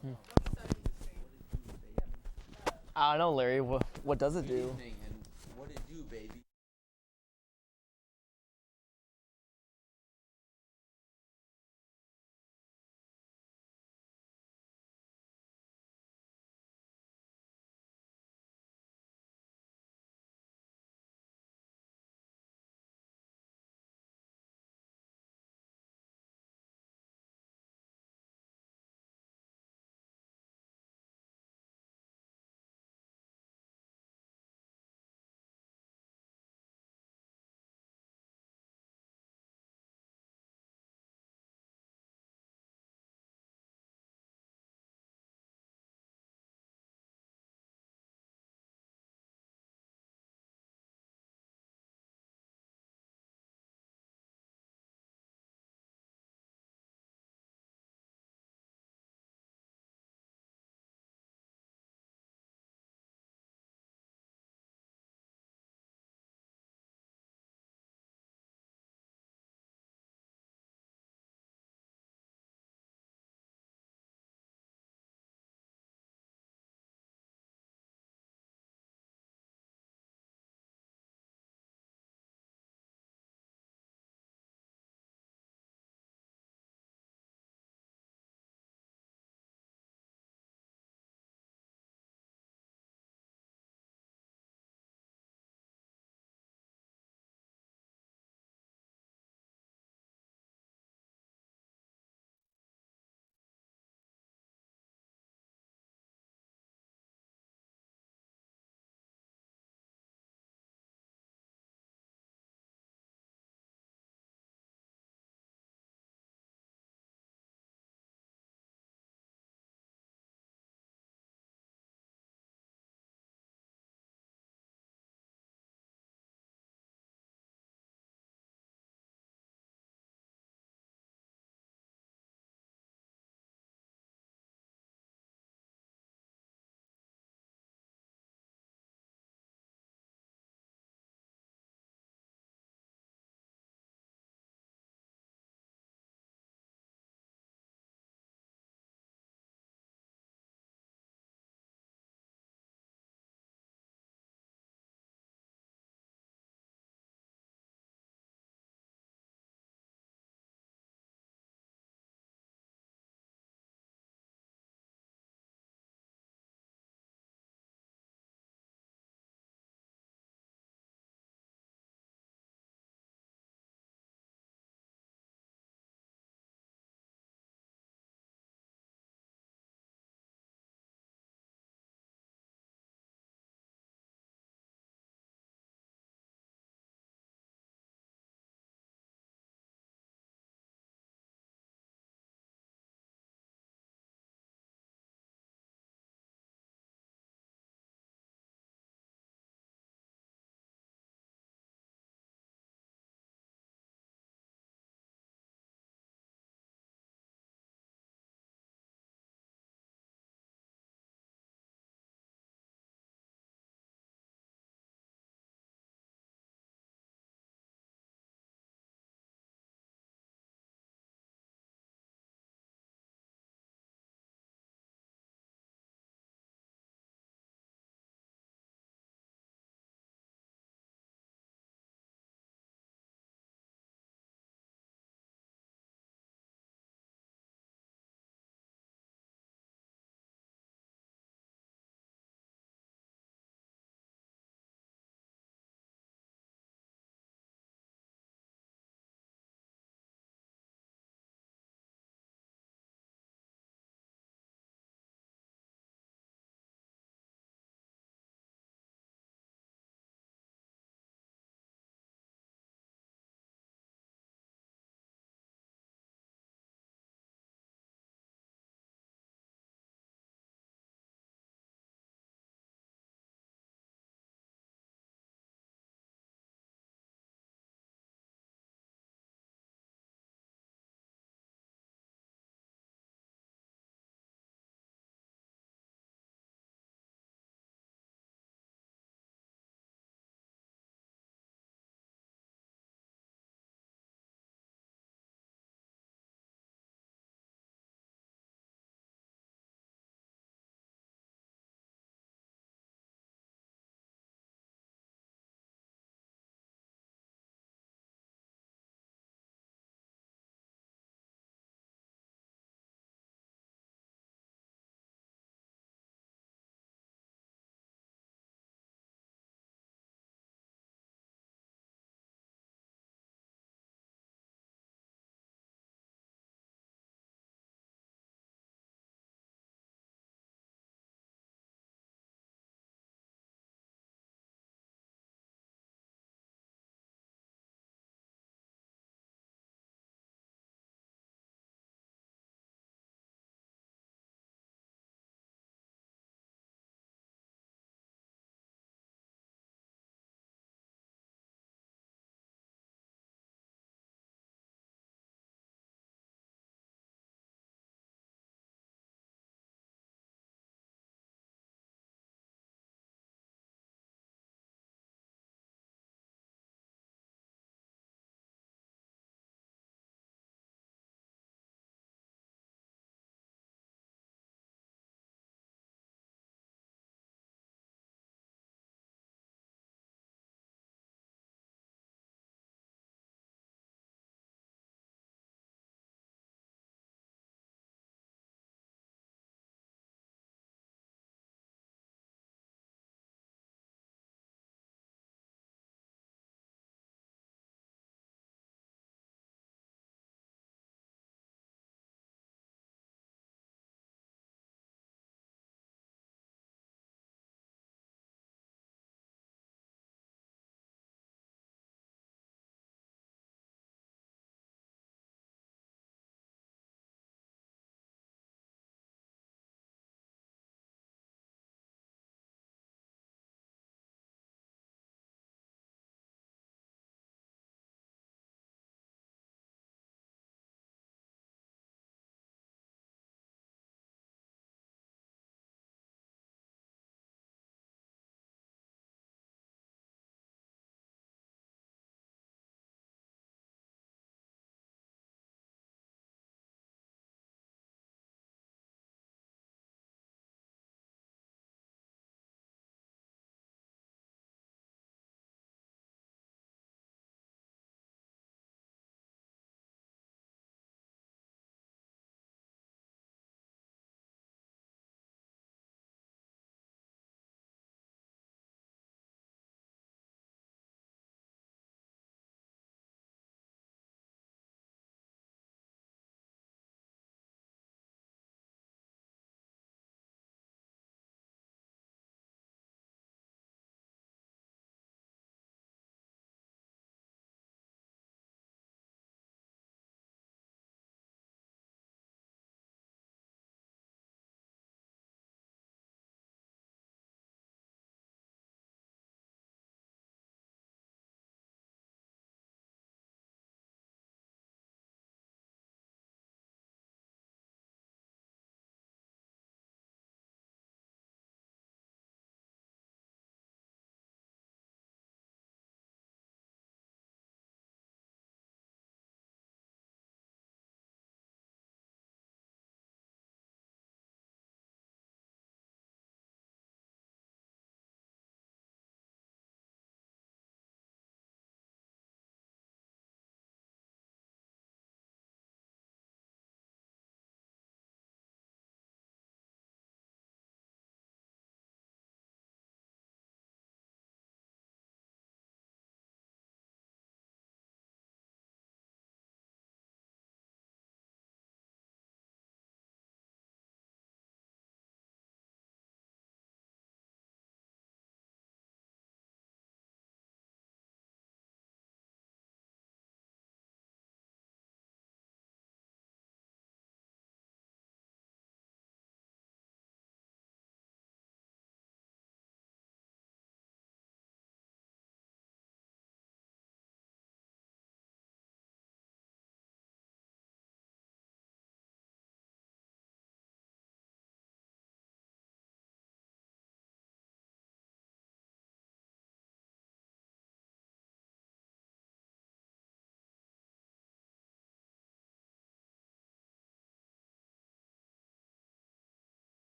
Hmm. I don't know, Larry. What does it Good do? evening, and what it do, baby?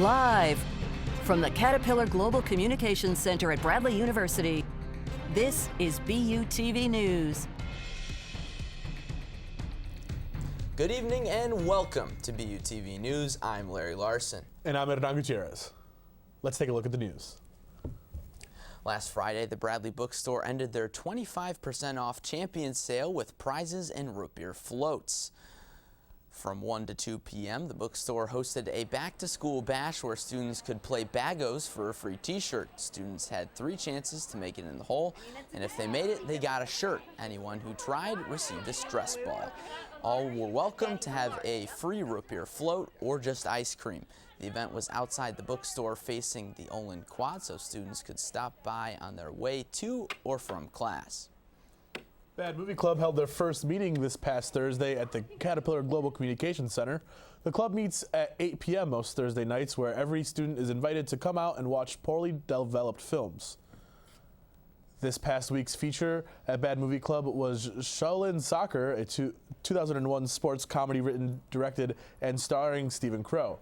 Live from the Caterpillar Global Communications Center at Bradley University, this is BUTV News. Good evening and welcome to BUTV News. I'm Larry Larson. And I'm Hernan Gutierrez. Let's take a look at the news. Last Friday, the Bradley Bookstore ended their 25% off champion sale with prizes and root beer floats. From 1 to 2 p.m., the bookstore hosted a back-to-school bash where students could play bagos for a free t-shirt. Students had 3 chances to make it in the hole, and if they made it, they got a shirt. Anyone who tried received a stress ball. All were welcome to have a free root beer float or just ice cream. The event was outside the bookstore facing the Olin Quad, so students could stop by on their way to or from class. Bad Movie Club held their first meeting this past Thursday at the Caterpillar Global Communications Center. The club meets at 8 p.m. most Thursday nights, where every student is invited to come out and watch poorly developed films. This past week's feature at Bad Movie Club was Shaolin Soccer, a 2001 sports comedy written, directed, and starring Stephen Crow.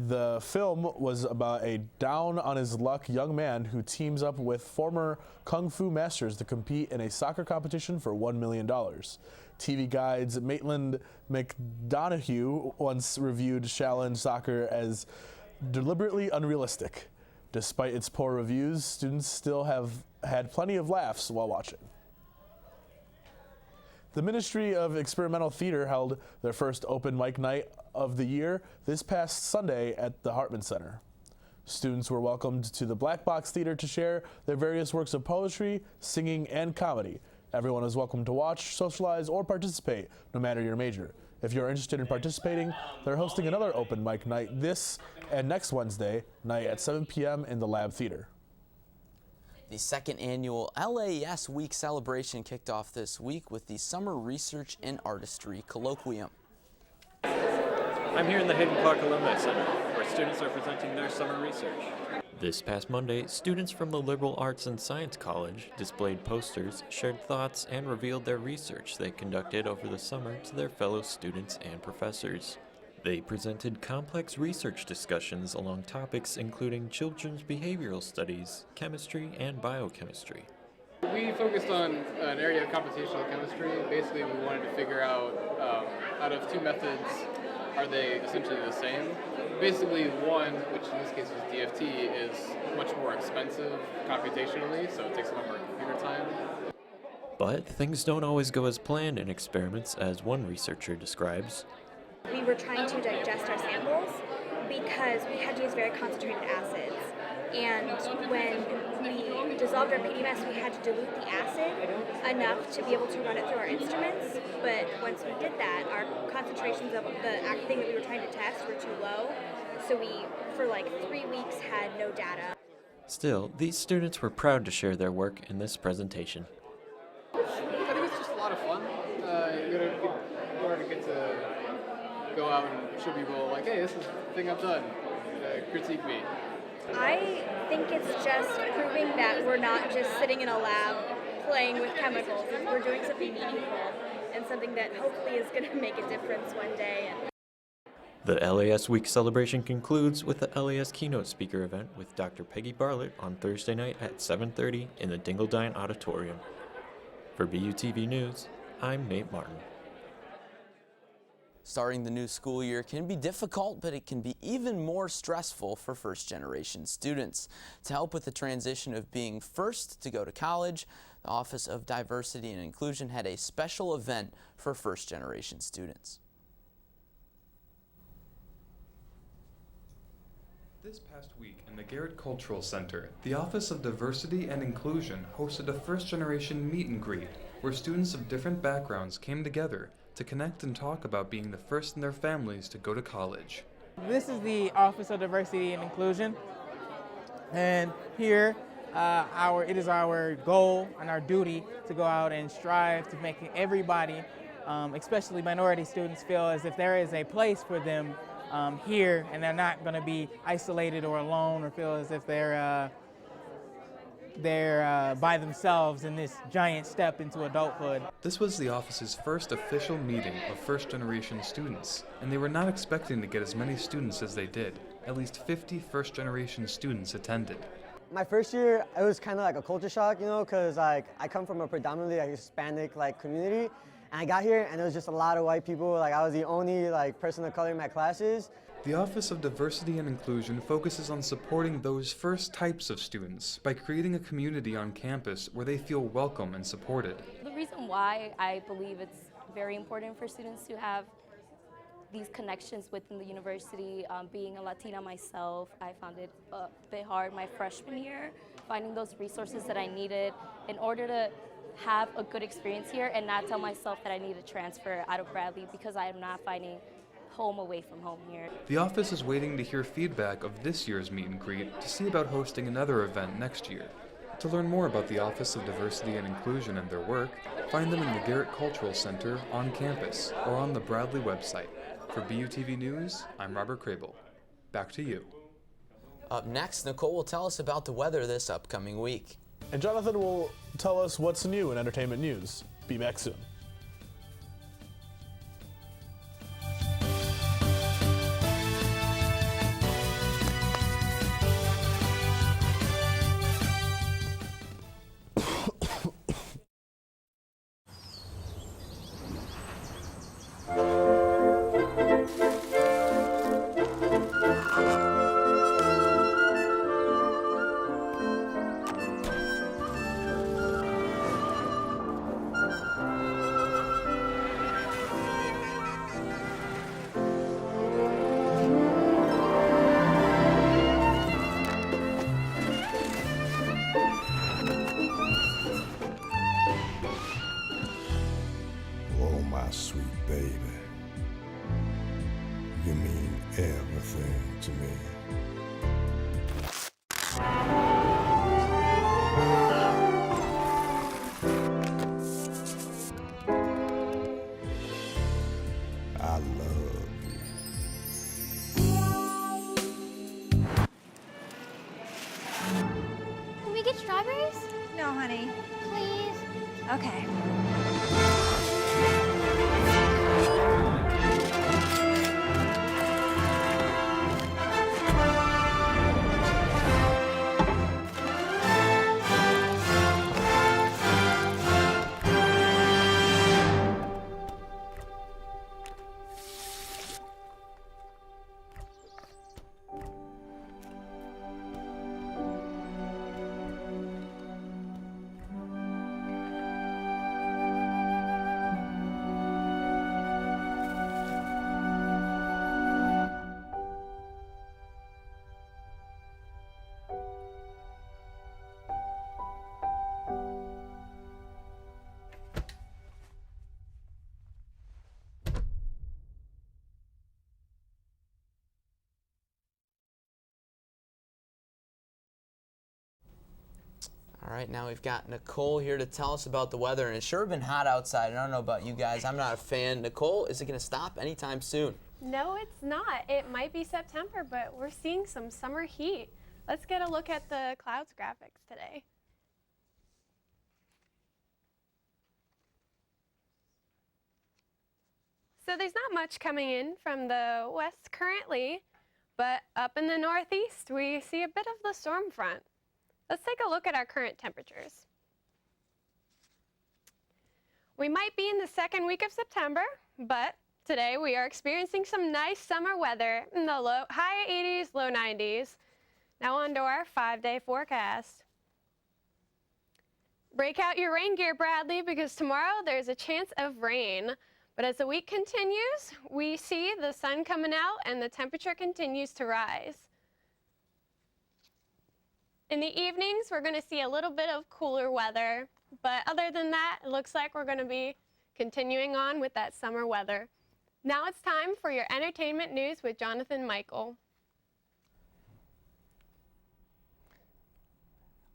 The film was about a down-on-his-luck young man who teams up with former kung fu masters to compete in a soccer competition for $1 million. TV Guide's Maitland McDonough once reviewed Shaolin Soccer as deliberately unrealistic. Despite its poor reviews, students still have had plenty of laughs while watching. The Ministry of Experimental Theater held their first open mic night of the year this past Sunday at the Hartman Center. Students were welcomed to the Black Box Theater to share their various works of poetry, singing, and comedy. Everyone is welcome to watch, socialize, or participate, no matter your major. If you're interested in participating, they're hosting another open mic night this and next Wednesday night at 7 p.m. in the Lab Theater. The second annual LAS Week celebration kicked off this week with the Summer Research and Artistry Colloquium. I'm here in the Hayden Clark Alumni Center, where students are presenting their summer research. This past Monday, students from the Liberal Arts and Science College displayed posters, shared thoughts, and revealed their research they conducted over the summer to their fellow students and professors. They presented complex research discussions along topics including children's behavioral studies, chemistry, and biochemistry. We focused on an area of computational chemistry. Basically, we wanted to figure out of 2 methods, are they essentially the same? Basically, one, which in this case was DFT, is much more expensive computationally, so it takes a lot more computer time. But things don't always go as planned in experiments, as one researcher describes. We were trying to digest our samples because we had to use very concentrated acids. And when we dissolved our PDMS, we had to dilute the acid enough to be able to run it through our instruments. But once we did that, our concentrations of the thing that we were trying to test were too low. So we, for like 3 weeks, had no data. Still, these students were proud to share their work in this presentation. I think it's just a lot of fun. You already get to go out and show people, like, hey, this is the thing I've done. Critique me. I think it's just proving that we're not just sitting in a lab playing with chemicals. We're doing something meaningful and something that hopefully is going to make a difference one day. The LAS Week celebration concludes with the LAS Keynote Speaker event with Dr. Peggy Bartlett on Thursday night at 7:30 in the Dingledine Auditorium. For BUTV News, I'm Nate Martin. Starting the new school year can be difficult, but it can be even more stressful for first-generation students. To help with the transition of being first to go to college, the Office of Diversity and Inclusion had a special event for first-generation students. This past week in the Garrett Cultural Center, the Office of Diversity and Inclusion hosted a first-generation meet and greet where students of different backgrounds came together to connect and talk about being the first in their families to go to college. This is the Office of Diversity and Inclusion, and here it is our goal and our duty to go out and strive to make everybody, especially minority students, feel as if there is a place for them here and they're not going to be isolated or alone or feel as if they're they're by themselves in this giant step into adulthood. This was the office's first official meeting of first-generation students, and they were not expecting to get as many students as they did. At least 50 first-generation students attended. My first year, it was kind of like a culture shock, you know, because I come from a predominantly Hispanic community, and I got here and there was just a lot of white people. I was the only person of color in my classes. The Office of Diversity and Inclusion focuses on supporting those first types of students by creating a community on campus where they feel welcome and supported. The reason why I believe it's very important for students to have these connections within the university, being a Latina myself, I found it a bit hard my freshman year, finding those resources that I needed in order to have a good experience here and not tell myself that I need to transfer out of Bradley because I am not finding home away from home here. The office is waiting to hear feedback of this year's meet and greet to see about hosting another event next year. To learn more about the Office of Diversity and Inclusion and their work, find them in the Garrett Cultural Center on campus or on the Bradley website. For BUTV News, I'm Robert Crable. Back to you. Up next, Nicole will tell us about the weather this upcoming week. And Jonathan will tell us what's new in entertainment news. Be back soon. Sweet baby, you mean everything to me. I love you. Can we get strawberries? No, honey. Please? Okay. All right, now we've got Nicole here to tell us about the weather, and it's sure been hot outside. I don't know about you guys. I'm not a fan. Nicole, is it going to stop anytime soon? No, it's not. It might be September, but we're seeing some summer heat. Let's get a look at the clouds graphics today. So there's not much coming in from the west currently, but up in the northeast, we see a bit of the storm front. Let's take a look at our current temperatures. We might be in the second week of September, but today we are experiencing some nice summer weather in the high 80s, low 90s. Now on to our 5-day forecast. Break out your rain gear, Bradley, because tomorrow there's a chance of rain. But as the week continues, we see the sun coming out and the temperature continues to rise. In the evenings, we're going to see a little bit of cooler weather, but other than that, it looks like we're going to be continuing on with that summer weather. Now it's time for your entertainment news with Jonathan Michael.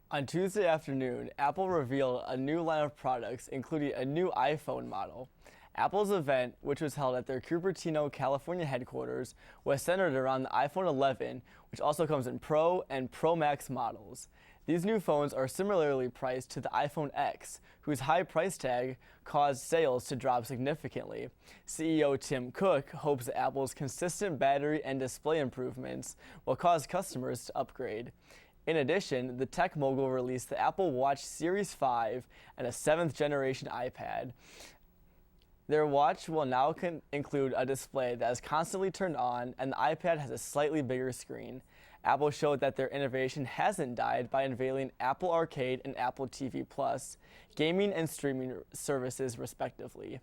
On Tuesday afternoon, Apple revealed a new line of products, including a new iPhone model. Apple's event, which was held at their Cupertino, California headquarters, was centered around the iPhone 11, which also comes in Pro and Pro Max models. These new phones are similarly priced to the iPhone X, whose high price tag caused sales to drop significantly. CEO Tim Cook hopes that Apple's consistent battery and display improvements will cause customers to upgrade. In addition, the tech mogul released the Apple Watch Series 5 and a 7th generation iPad. Their watch will now include a display that is constantly turned on, and the iPad has a slightly bigger screen. Apple showed that their innovation hasn't died by unveiling Apple Arcade and Apple TV Plus, gaming and streaming services respectively.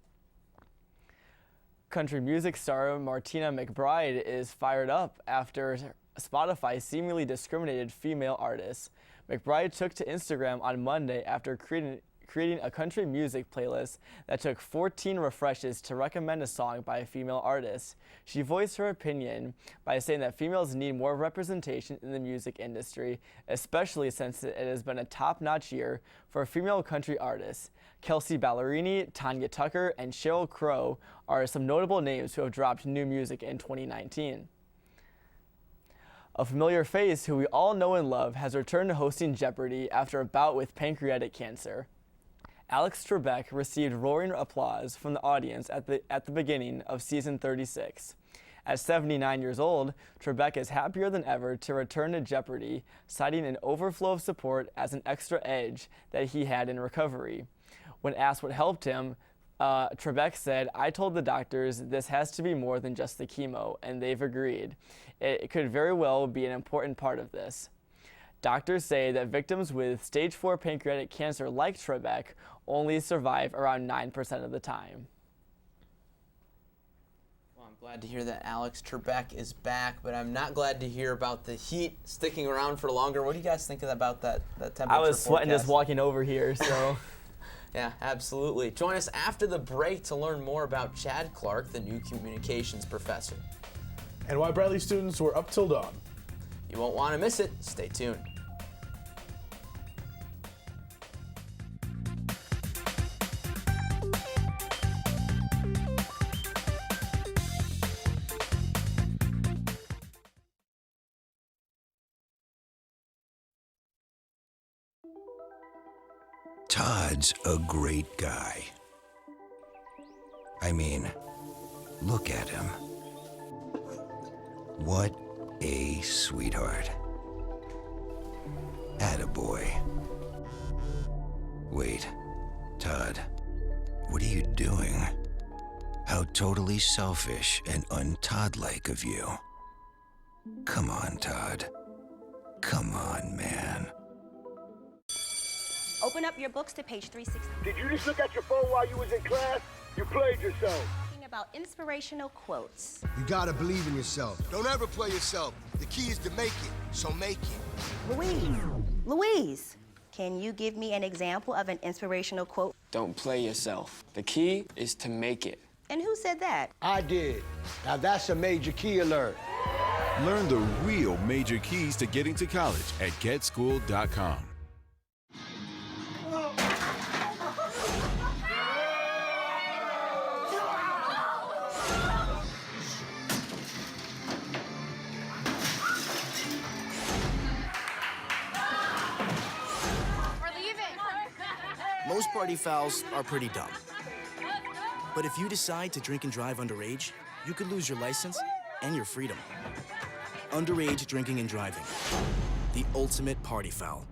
Country music star Martina McBride is fired up after Spotify seemingly discriminated female artists. McBride took to Instagram on Monday after creating a country music playlist that took 14 refreshes to recommend a song by a female artist. She voiced her opinion by saying that females need more representation in the music industry, especially since it has been a top-notch year for female country artists. Kelsey Ballerini, Tanya Tucker, and Sheryl Crow are some notable names who have dropped new music in 2019. A familiar face who we all know and love has returned to hosting Jeopardy after a bout with pancreatic cancer. Alex Trebek received roaring applause from the audience at the beginning of season 36. At 79 years old, Trebek is happier than ever to return to Jeopardy, citing an overflow of support as an extra edge that he had in recovery. When asked what helped him, Trebek said, "I told the doctors this has to be more than just the chemo, and they've agreed. It could very well be an important part of this." Doctors say that victims with stage 4 pancreatic cancer like Trebek only survive around 9% of the time. Well, I'm glad to hear that Alex Trebek is back, but I'm not glad to hear about the heat sticking around for longer. What do you guys think about that temperature I was sweating forecast? just walking over here, so. Yeah, absolutely. Join us after the break to learn more about Chad Clark, the new communications professor. And why Bradley students were up till dawn. You won't want to miss it. Stay tuned. Todd's a great guy. I mean, look at him. What a sweetheart. Attaboy. Wait, Todd, what are you doing? How totally selfish and un-Todd-like of you. Come on, Todd. Come on, man. Open up your books to page 360. Did you just look at your phone while you was in class? You played yourself. Talking about inspirational quotes. You gotta believe in yourself. Don't ever play yourself. The key is to make it, so make it. Louise, can you give me an example of an inspirational quote? Don't play yourself. The key is to make it. And who said that? I did. Now that's a major key alert. Learn the real major keys to getting to college at getschool.com. Most party fouls are pretty dumb. But if you decide to drink and drive underage, you could lose your license and your freedom. Underage drinking and driving. The ultimate party foul.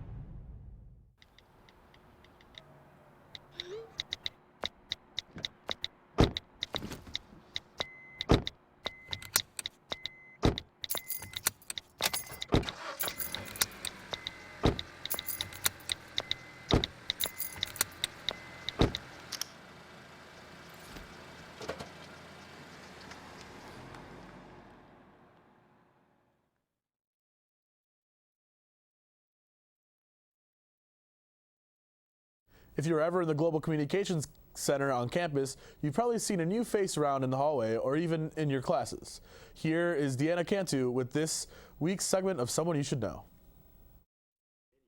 If you're ever in the Global Communications Center on campus, you've probably seen a new face around in the hallway or even in your classes. Here is Deanna Cantu with this week's segment of Someone You Should Know.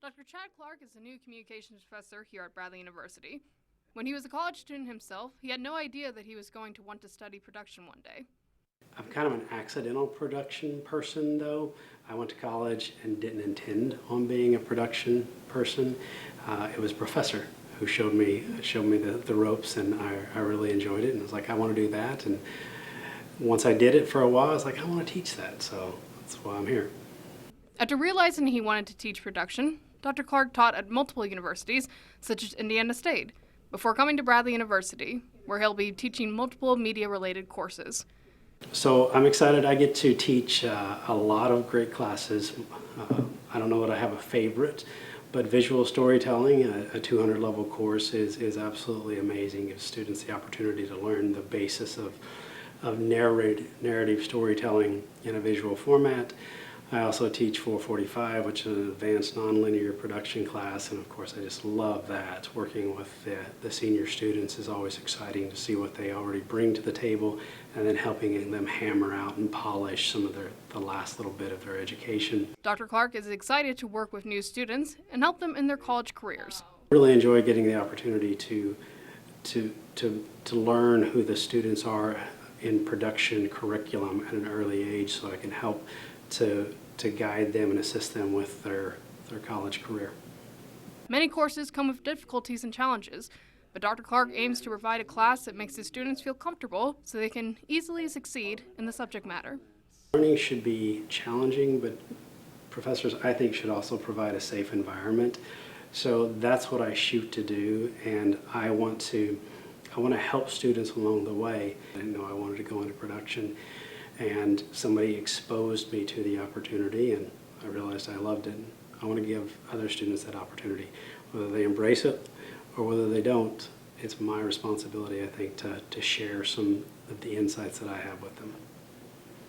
Dr. Chad Clark is a new communications professor here at Bradley University. When he was a college student himself, he had no idea that he was going to want to study production one day. I'm kind of an accidental production person, though. I went to college and didn't intend on being a production person. It was a professor who showed me the ropes, and I really enjoyed it. And I was like, I want to do that. And once I did it for a while, I was like, I want to teach that. So that's why I'm here. After realizing he wanted to teach production, Dr. Clark taught at multiple universities, such as Indiana State, before coming to Bradley University, where he'll be teaching multiple media-related courses. So I'm excited. I get to teach a lot of great classes. I don't know that I have a favorite, but visual storytelling, a 200 level course, is absolutely amazing. Gives students the opportunity to learn the basis of narrative storytelling in a visual format. I also teach 445, which is an advanced nonlinear production class, and of course I just love that. Working with the senior students is always exciting to see what they already bring to the table, and then helping them hammer out and polish some of the last little bit of their education. Dr. Clark is excited to work with new students and help them in their college careers. I really enjoy getting the opportunity to learn who the students are in production curriculum at an early age, so I can help to guide them and assist them with their college career. Many courses come with difficulties and challenges, but Dr. Clark aims to provide a class that makes his students feel comfortable so they can easily succeed in the subject matter. Learning should be challenging, but professors, I think, should also provide a safe environment. So that's what I shoot to do, and I want to help students along the way. I didn't know I wanted to go into production, and somebody exposed me to the opportunity, and I realized I loved it. I want to give other students that opportunity. Whether they embrace it or whether they don't, it's my responsibility, I think, to share some of the insights that I have with them.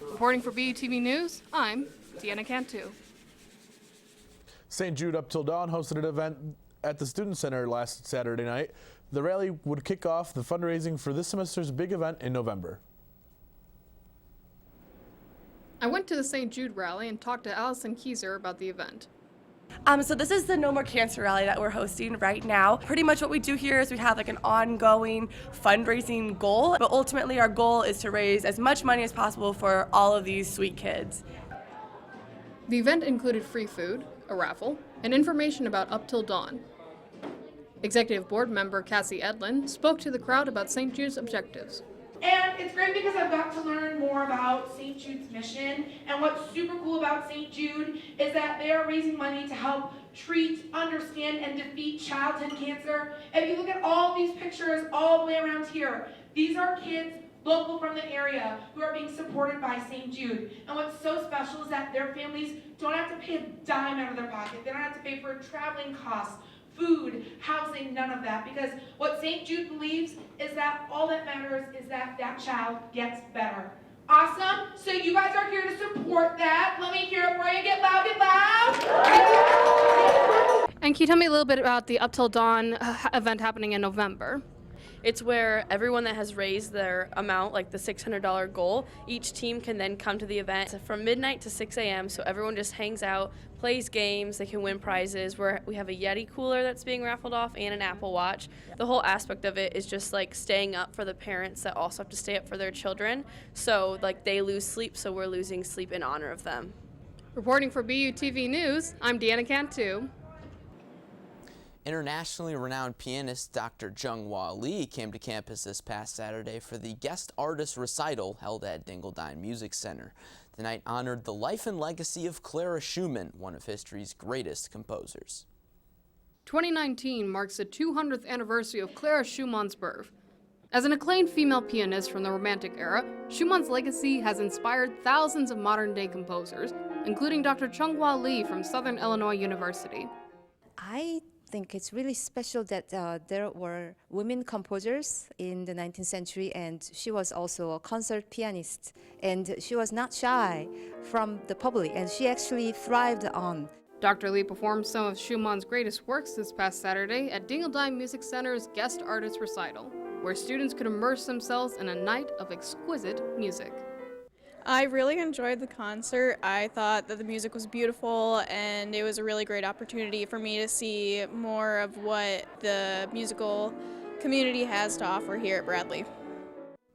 Reporting for BUTV News, I'm Deanna Cantu. St. Jude Up Till Dawn hosted an event at the Student Center last Saturday night. The rally would kick off the fundraising for this semester's big event in November. I went to the St. Jude rally and talked to Allison Keyser about the event. So this is the No More Cancer rally that we're hosting right now. Pretty much what we do here is we have like an ongoing fundraising goal, but ultimately our goal is to raise as much money as possible for all of these sweet kids. The event included free food, a raffle, and information about Up Till Dawn. Executive Board member Cassie Edlin spoke to the crowd about St. Jude's objectives. And it's great because I've got to learn more about St. Jude's mission. And what's super cool about St. Jude is that they are raising money to help treat, understand, and defeat childhood cancer. If you look at all these pictures all the way around here, these are kids local from the area who are being supported by St. Jude. And what's so special is that their families don't have to pay a dime out of their pocket. They don't have to pay for traveling costs, food, housing, none of that, because what St. Jude believes is that all that matters is that that child gets better. Awesome. So you guys are here to support that. Let me hear it for you. Get loud, get loud. And can you tell me a little bit about the Up Till Dawn event happening in November? It's where everyone that has raised their amount, like the $600 goal, each team can then come to the event from midnight to 6 a.m. So everyone just hangs out, plays games, they can win prizes. We have a Yeti cooler that's being raffled off and an Apple Watch. The whole aspect of it is just like staying up for the parents that also have to stay up for their children. So like they lose sleep, so we're losing sleep in honor of them. Reporting for BUTV News, I'm Deanna Cantu. Internationally renowned pianist Dr. Jung-Hwa Lee came to campus this past Saturday for the guest artist recital held at Dingledine Music Center. The night honored the life and legacy of Clara Schumann, one of history's greatest composers. 2019 marks the 200th anniversary of Clara Schumann's birth. As an acclaimed female pianist from the Romantic era, Schumann's legacy has inspired thousands of modern-day composers, including Dr. Jung-Hwa Lee from Southern Illinois University. I think it's really special that there were women composers in the 19th century, and she was also a concert pianist, and she was not shy from the public, and she actually thrived on. Dr. Lee performed some of Schumann's greatest works this past Saturday at Dingledine Music Center's Guest Artist Recital, where students could immerse themselves in a night of exquisite music. I really enjoyed the concert. I thought that the music was beautiful, and it was a really great opportunity for me to see more of what the musical community has to offer here at Bradley.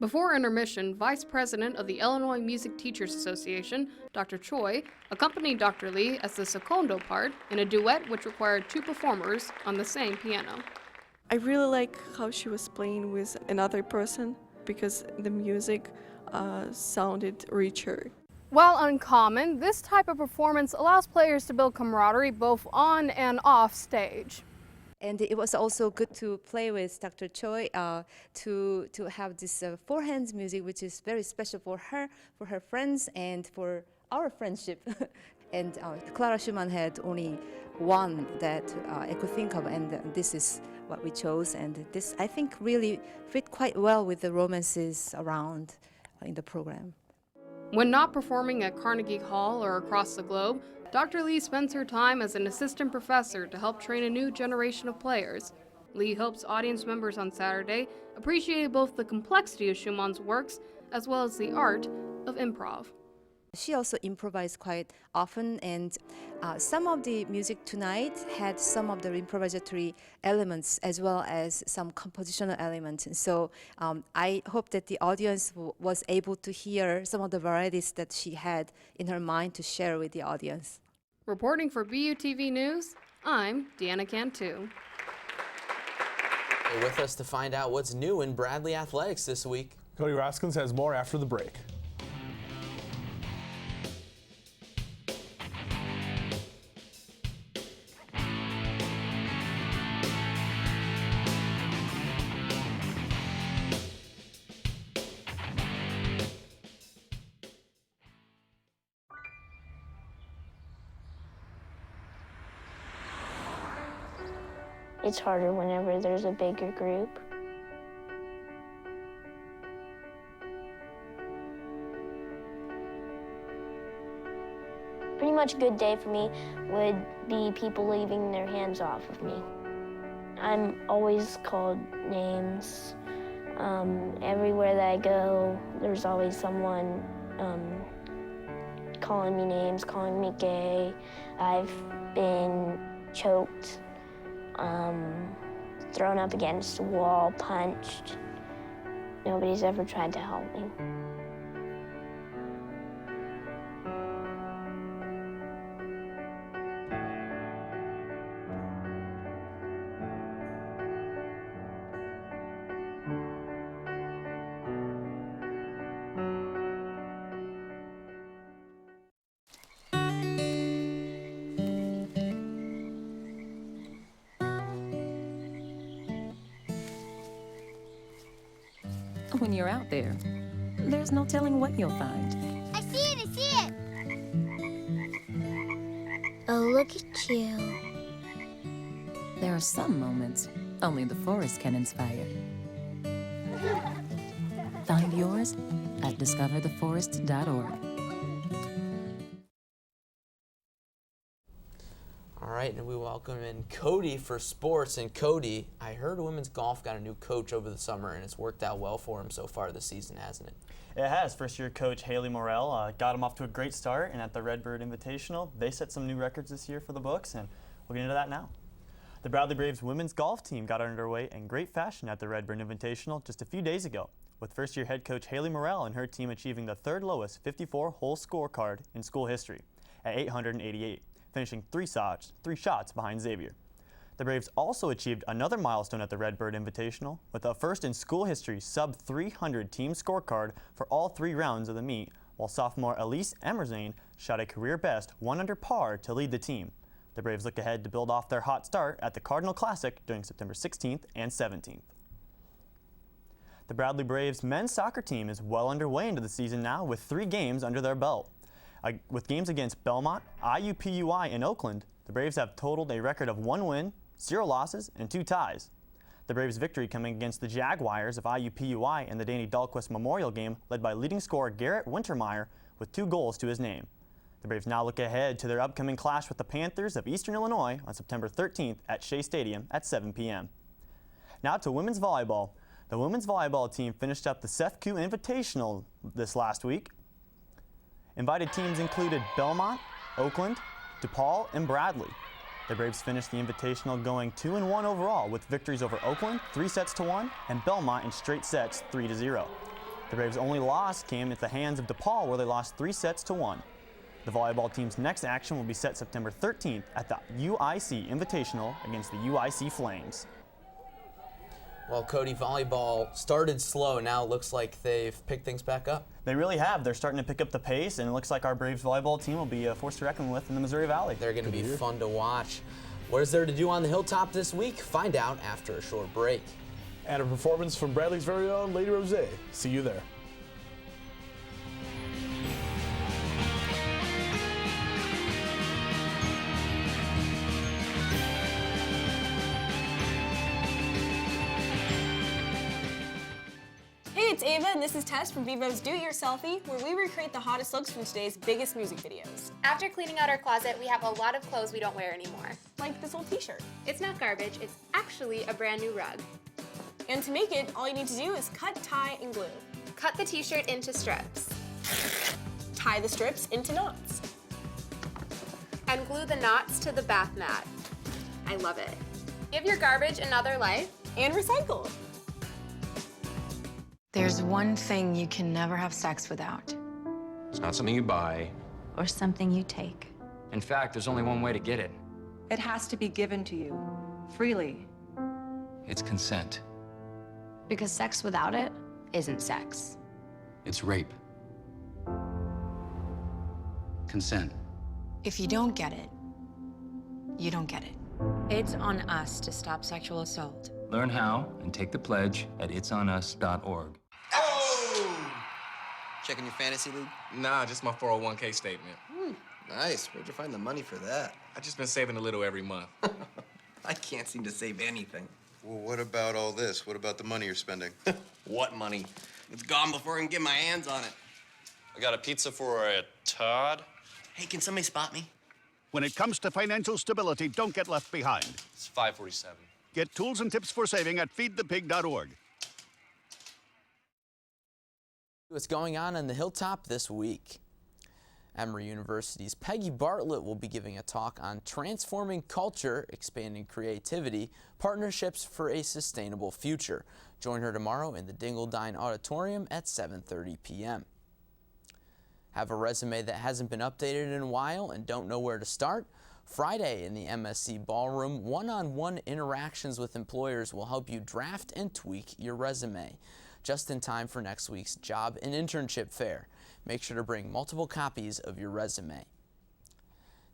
Before intermission, Vice President of the Illinois Music Teachers Association, Dr. Choi, accompanied Dr. Lee as the secondo part in a duet which required two performers on the same piano. I really like how she was playing with another person because the music sounded richer. While uncommon, this type of performance allows players to build camaraderie both on and off stage. And it was also good to play with Dr. Choi to have this four-hands music, which is very special for her friends, and for our friendship. And Clara Schumann had only one that I could think of, and this is what we chose. And this, I think, really fit quite well with the romances around in the program. When not performing at Carnegie Hall or across the globe, Dr. Lee spends her time as an assistant professor to help train a new generation of players. Lee hopes audience members on Saturday appreciated both the complexity of Schumann's works as well as the art of improv. She also improvised quite often, and some of the music tonight had some of the improvisatory elements as well as some compositional elements. And so I hope that the audience was able to hear some of the varieties that she had in her mind to share with the audience. Reporting for BUTV News, I'm Deanna Cantu. With us to find out what's new in Bradley athletics this week. Cody Raskins has more after the break. It's harder whenever there's a bigger group. Pretty much a good day for me would be people leaving their hands off of me. I'm always called names. Everywhere that I go, there's always someone calling me names, calling me gay. I've been choked, thrown up against a wall, punched. Nobody's ever tried to help me. When you're out there, there's no telling what you'll find. I see it, I see it! Oh, look at you. There are some moments only the forest can inspire. Find yours at discovertheforest.org. All right, and we welcome in Cody for sports. And Cody, I heard women's golf got a new coach over the summer, and it's worked out well for him so far this season, hasn't it? It has. First-year coach Haley Morrell got him off to a great start, and at the Redbird Invitational, they set some new records this year for the books, and we'll get into that now. The Bradley Braves women's golf team got underway in great fashion at the Redbird Invitational just a few days ago, with first-year head coach Haley Morrell and her team achieving the third lowest 54-hole scorecard in school history at 888. Finishing three shots behind Xavier. The Braves also achieved another milestone at the Redbird Invitational with a first in school history sub-300 team scorecard for all three rounds of the meet, while sophomore Elise Emerzane shot a career best 1 under par to lead the team. The Braves look ahead to build off their hot start at the Cardinal Classic during September 16th and 17th. The Bradley Braves men's soccer team is well underway into the season now with 3 games under their belt. With games against Belmont, IUPUI, and Oakland, the Braves have totaled a record of 1 win, 0 losses, and 2 ties. The Braves' victory coming against the Jaguars of IUPUI in the Danny Dahlquist Memorial game led by leading scorer Garrett Wintermeyer with 2 goals to his name. The Braves now look ahead to their upcoming clash with the Panthers of Eastern Illinois on September 13th at Shea Stadium at 7 p.m. Now to women's volleyball. The women's volleyball team finished up the SEFCU Invitational this last week. Invited teams included Belmont, Oakland, DePaul, and Bradley. The Braves finished the Invitational going 2-1 overall with victories over Oakland 3-1 and Belmont in straight sets 3-0. The Braves' only loss came at the hands of DePaul, where they lost 3 sets to 1. The volleyball team's next action will be set September 13th at the UIC Invitational against the UIC Flames. Well, Cody, volleyball started slow. Now it looks like they've picked things back up. They really have. They're starting to pick up the pace, and it looks like our Braves volleyball team will be a force to reckon with in the Missouri Valley. They're going to be fun to watch. What is there to do on the Hilltop this week? Find out after a short break. And a performance from Bradley's very own Lady Rosé. See you there. Hey, it's Ava, and this is Tess from Vivo's Do It Yourselfie, where we recreate the hottest looks from today's biggest music videos. After cleaning out our closet, we have a lot of clothes we don't wear anymore. Like this old t-shirt. It's not garbage, it's actually a brand new rug. And to make it, all you need to do is cut, tie, and glue. Cut the t-shirt into strips. Tie the strips into knots. And glue the knots to the bath mat. I love it. Give your garbage another life. And recycle. There's one thing you can never have sex without. It's not something you buy. Or something you take. In fact, there's only one way to get it. It has to be given to you, freely. It's consent. Because sex without it isn't sex. It's rape. Consent. If you don't get it, you don't get it. It's on us to stop sexual assault. Learn how and take the pledge at itsonus.org. Oh! Checking your fantasy league? Nah, just my 401k statement. Nice. Where'd you find the money for that? I've just been saving a little every month. I can't seem to save anything. Well, what about all this? What about the money you're spending? What money? It's gone before I can get my hands on it. I got a pizza for a Todd. Hey, can somebody spot me? When it comes to financial stability, don't get left behind. It's 547. Get tools and tips for saving at feedthepig.org. What's going on the Hilltop this week? Emory University's Peggy Bartlett will be giving a talk on transforming culture, expanding creativity, partnerships for a sustainable future. Join her tomorrow in the Dingledine Auditorium at 7:30 p.m. Have a resume that hasn't been updated in a while and don't know where to start? Friday in the MSC Ballroom, one-on-one interactions with employers will help you draft and tweak your resume, just in time for next week's job and internship fair. Make sure to bring multiple copies of your resume.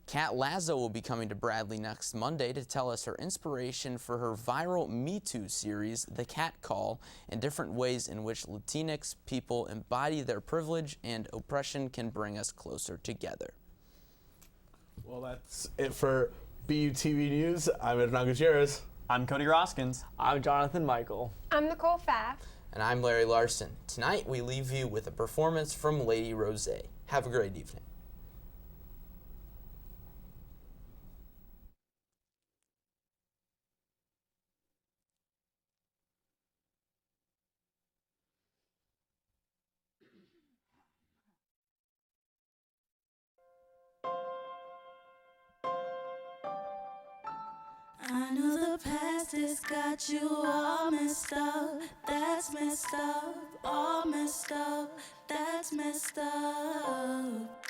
Kat Lazo will be coming to Bradley next Monday to tell us her inspiration for her viral Me Too series, The Cat Call, and different ways in which Latinx people embody their privilege and oppression can bring us closer together. Well, that's it for BUTV News. I'm Hernan Gutierrez. I'm Cody Roskins. I'm Jonathan Michael. I'm Nicole Pfaff. And I'm Larry Larson. Tonight we leave you with a performance from Lady Rosé. Have a great evening. I know the past has got you all messed up. That's messed up, all messed up. That's messed up.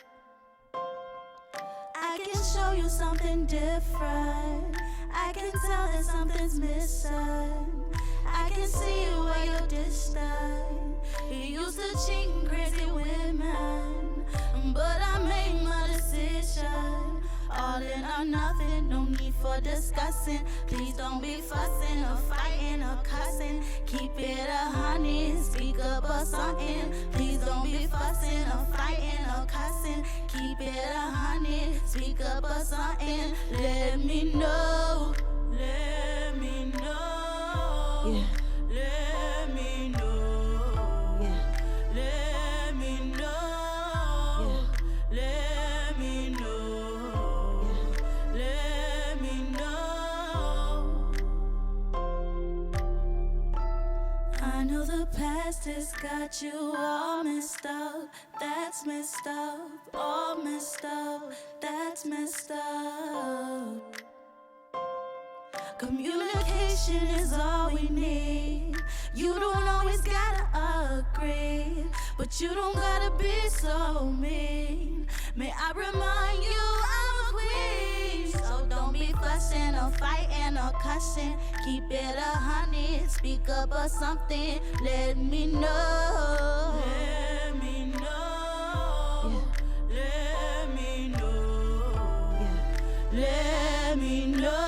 I can show you something different. I can tell that something's missing. I can see you where you're distant. You used to cheat and crazy women, but I made my decision. All in or nothing, no need for discussing. Please don't be fussing or fighting or cussing. Keep it 100, speak up or something. Please don't be fussing or fighting or cussing. Keep it 100, speak up or something. Let me know, let me know. Yeah. Let me know. Yeah. Let me know. Yeah. Let me know. Yeah. Let me know. I know the past has got you all messed up. That's messed up. All messed up. That's messed up. Communication is all we need. You don't always gotta agree. but you don't gotta be so mean. May I remind you I'm a queen. So don't be fussing or fighting or cussing. Keep it 100, speak up or something. Let me know. Let me know. Yeah. Let me know. Yeah. Let me know.